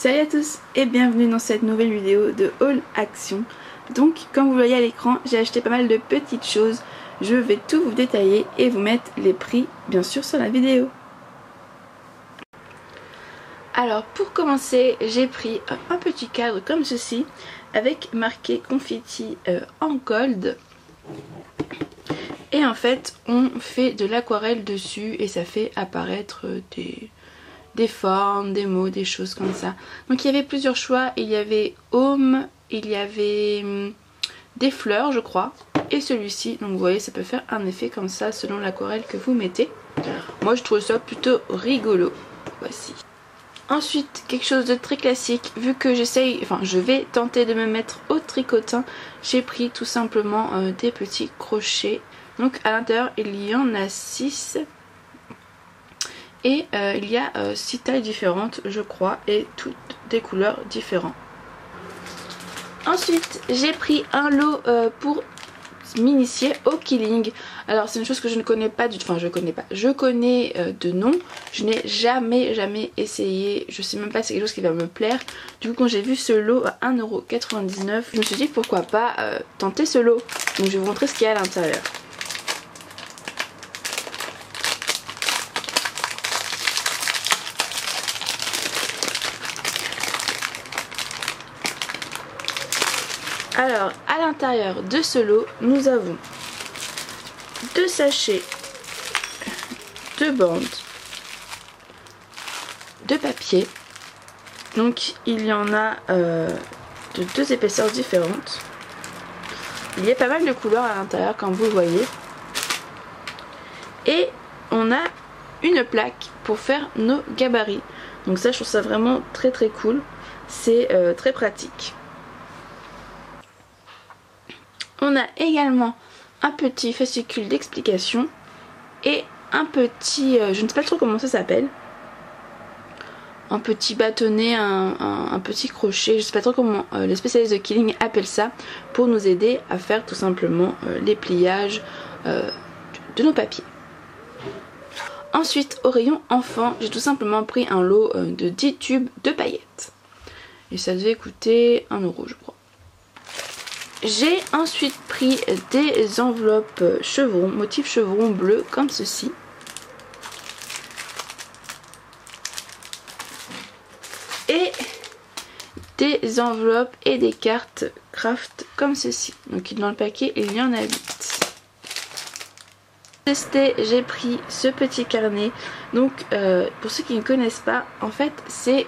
Salut à tous et bienvenue dans cette nouvelle vidéo de haul action. Donc comme vous voyez à l'écran, j'ai acheté pas mal de petites choses. Je vais tout vous détailler et vous mettre les prix bien sûr sur la vidéo. Alors pour commencer, j'ai pris un petit cadre comme ceci avec marqué confetti en gold. Et en fait on fait de l'aquarelle dessus et ça fait apparaître des formes, des mots, des choses comme ça. Donc il y avait plusieurs choix, il y avait home, il y avait des fleurs je crois, et celui-ci, donc vous voyez ça peut faire un effet comme ça selon l'aquarelle que vous mettez. Moi je trouve ça plutôt rigolo, voici. Ensuite quelque chose de très classique, vu que je vais tenter de me mettre au tricotin, j'ai pris tout simplement des petits crochets. Donc à l'intérieur il y en a 6. Et il y a 6 tailles différentes je crois et toutes des couleurs différentes. Ensuite j'ai pris un lot pour m'initier au quilling. Alors c'est une chose que je ne connais pas du tout, enfin je connais de nom, je n'ai jamais essayé, je sais même pas si c'est quelque chose qui va me plaire. Du coup quand j'ai vu ce lot à 1,99 €, je me suis dit pourquoi pas tenter ce lot. Donc je vais vous montrer ce qu'il y a à l'intérieur. Alors à l'intérieur de ce lot nous avons 2 sachets de bandes de papier. Donc il y en a de 2 épaisseurs différentes. Il y a pas mal de couleurs à l'intérieur comme vous le voyez. Et on a une plaque pour faire nos gabarits. Donc ça je trouve ça vraiment très cool. C'est très pratique. On a également un petit fascicule d'explication et un petit, je ne sais pas trop comment ça s'appelle, un petit bâtonnet, un petit crochet, je ne sais pas trop comment les spécialistes de quilling appellent ça, pour nous aider à faire tout simplement les pliages de nos papiers. Ensuite au rayon enfant, j'ai tout simplement pris un lot de 10 tubes de paillettes. Et ça devait coûter 1 € je crois. J'ai ensuite pris des enveloppes chevrons, motif chevron bleu comme ceci. Et des enveloppes et des cartes craft comme ceci. Donc dans le paquet il y en a 8. Pour tester, j'ai pris ce petit carnet. Donc pour ceux qui ne connaissent pas, en fait c'est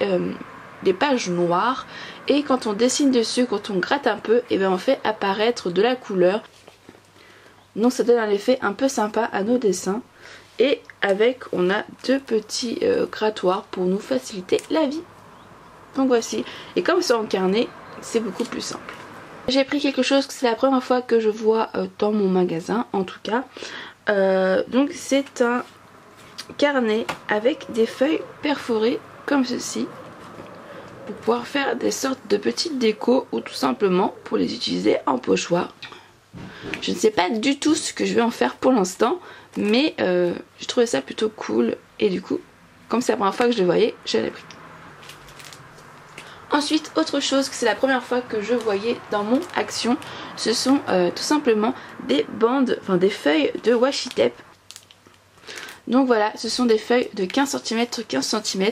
des pages noires. Et quand on dessine dessus, quand on gratte un peu, et bien on fait apparaître de la couleur. Donc ça donne un effet un peu sympa à nos dessins. Et avec, on a 2 petits grattoirs pour nous faciliter la vie. Donc voici. Et comme c'est en carnet, c'est beaucoup plus simple. J'ai pris quelque chose que c'est la première fois que je vois dans mon magasin, en tout cas. Donc c'est un carnet avec des feuilles perforées comme ceci. Pour pouvoir faire des sortes de petites décos ou tout simplement pour les utiliser en pochoir. Je ne sais pas du tout ce que je vais en faire pour l'instant, mais je trouvais ça plutôt cool et du coup, comme c'est la première fois que je le voyais, je l'ai pris. Ensuite, autre chose que c'est la première fois que je voyais dans mon action, ce sont tout simplement des bandes, enfin des feuilles de washi tape. Donc voilà, ce sont des feuilles de 15 cm sur 15 cm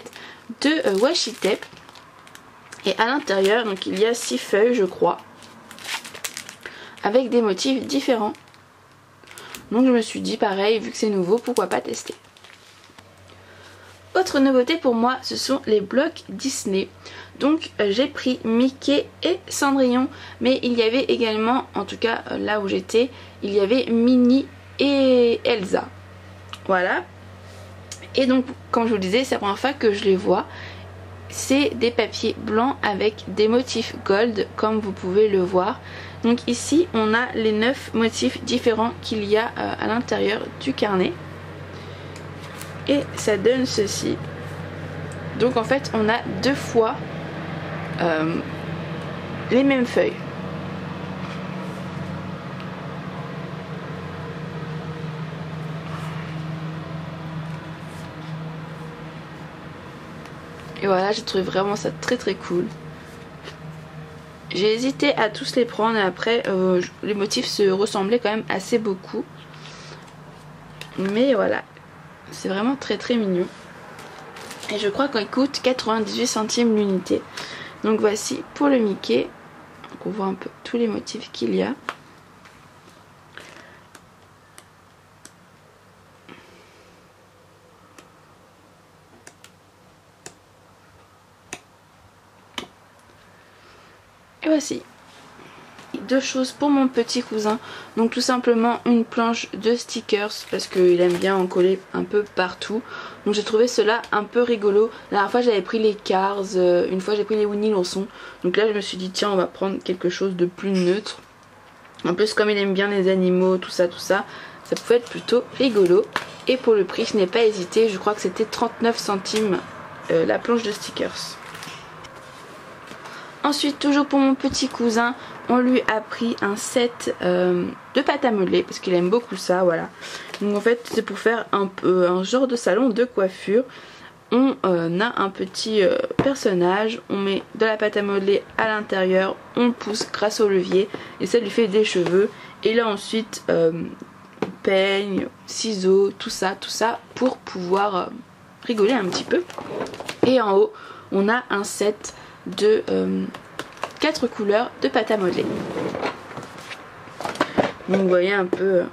de washi tape. Et à l'intérieur, donc il y a 6 feuilles je crois, avec des motifs différents. Donc je me suis dit pareil, vu que c'est nouveau, pourquoi pas tester. Autre nouveauté pour moi, ce sont les blocs Disney. Donc j'ai pris Mickey et Cendrillon, mais il y avait également, en tout cas là où j'étais, il y avait Minnie et Elsa. Voilà. Et donc comme je vous le disais, c'est la première fois que je les vois. C'est des papiers blancs avec des motifs gold comme vous pouvez le voir. Donc ici on a les 9 motifs différents qu'il y a à l'intérieur du carnet. Et ça donne ceci. Donc en fait on a 2 fois les mêmes feuilles. Et voilà, j'ai trouvé vraiment ça très très cool. J'ai hésité à tous les prendre et après les motifs se ressemblaient quand même assez beaucoup. Mais voilà, c'est vraiment très très mignon. Et je crois qu'il coûte 98 centimes l'unité. Donc voici pour le Mickey. Donc on voit un peu tous les motifs qu'il y a. Et voici. Deux choses pour mon petit cousin. Donc tout simplement une planche de stickers parce qu'il aime bien en coller un peu partout. Donc j'ai trouvé cela un peu rigolo. La dernière fois j'avais pris les Cars, une fois j'ai pris les Winnie l'ourson. Donc là je me suis dit tiens on va prendre quelque chose de plus neutre. En plus comme il aime bien les animaux, tout ça, ça pouvait être plutôt rigolo. Et pour le prix je n'ai pas hésité, je crois que c'était 39 centimes la planche de stickers. Ensuite, toujours pour mon petit cousin, on lui a pris un set de pâte à modeler parce qu'il aime beaucoup ça, voilà. Donc en fait, c'est pour faire un genre de salon de coiffure. On a un petit personnage, on met de la pâte à modeler à l'intérieur, on le pousse grâce au levier et ça lui fait des cheveux. Et là ensuite, peigne, ciseaux, tout ça pour pouvoir rigoler un petit peu. Et en haut, on a un set de 4 couleurs de pâte à modeler. Donc vous voyez un peu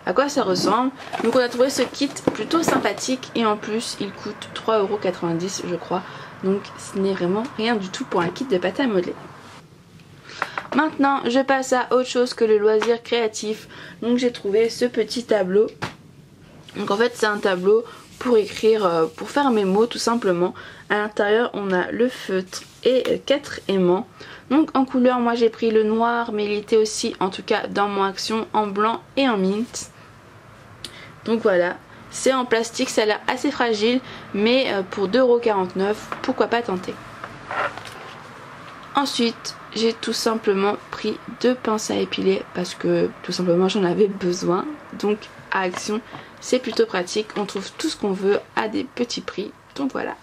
à quoi ça ressemble. Donc on a trouvé ce kit plutôt sympathique et en plus il coûte 3,90 € je crois. Donc ce n'est vraiment rien du tout pour un kit de pâte à modeler. Maintenant je passe à autre chose que le loisir créatif. Donc j'ai trouvé ce petit tableau. Donc en fait c'est un tableau pour écrire, pour faire mes mots tout simplement. À l'intérieur on a le feutre et 4 aimants. Donc en couleur moi j'ai pris le noir mais il était aussi en tout cas dans mon action en blanc et en mint. Donc voilà, c'est en plastique, ça a l'air assez fragile mais pour 2,49 €, pourquoi pas tenter. Ensuite j'ai tout simplement pris 2 pinces à épiler parce que tout simplement j'en avais besoin. Donc à Action c'est plutôt pratique, on trouve tout ce qu'on veut à des petits prix. Donc voilà.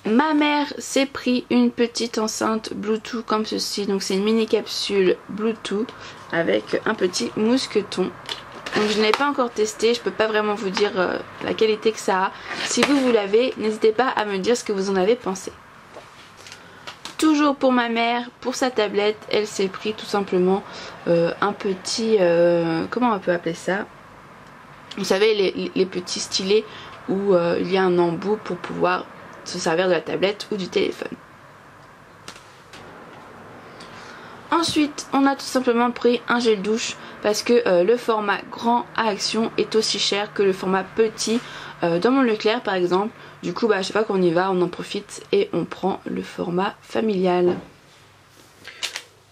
Ma mère s'est pris une petite enceinte Bluetooth comme ceci. Donc c'est une mini capsule Bluetooth avec un petit mousqueton. Donc je ne l'ai pas encore testé, je peux pas vraiment vous dire la qualité que ça a. Si vous l'avez, n'hésitez pas à me dire ce que vous en avez pensé. Toujours pour ma mère, pour sa tablette, elle s'est pris tout simplement un petit... comment on peut appeler ça? Vous savez les petits stylets où il y a un embout pour pouvoir se servir de la tablette ou du téléphone. Ensuite on a tout simplement pris un gel douche parce que le format grand à Action est aussi cher que le format petit dans mon Leclerc par exemple. Du coup à chaque fois qu'on y va on en profite et on prend le format familial.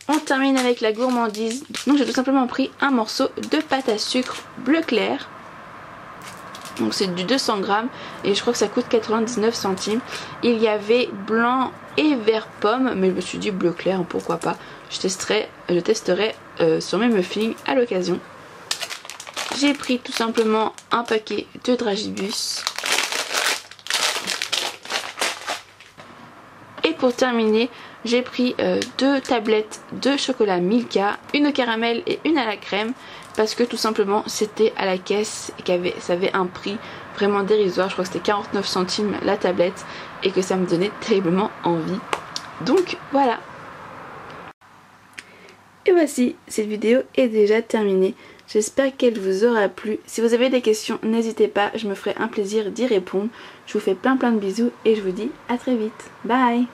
On termine avec la gourmandise. Donc j'ai tout simplement pris un morceau de pâte à sucre bleu clair. Donc c'est du 200 grammes et je crois que ça coûte 99 centimes. Il y avait blanc et vert pomme mais je me suis dit bleu clair pourquoi pas. Je testerai sur mes muffins à l'occasion. J'ai pris tout simplement un paquet de dragibus. Et pour terminer j'ai pris 2 tablettes de chocolat Milka, une au caramel et une à la crème. Parce que tout simplement c'était à la caisse et ça avait un prix vraiment dérisoire. Je crois que c'était 49 centimes la tablette et que ça me donnait terriblement envie. Donc voilà. Et voici, cette vidéo est déjà terminée. J'espère qu'elle vous aura plu. Si vous avez des questions, n'hésitez pas, je me ferai un plaisir d'y répondre. Je vous fais plein de bisous et je vous dis à très vite. Bye!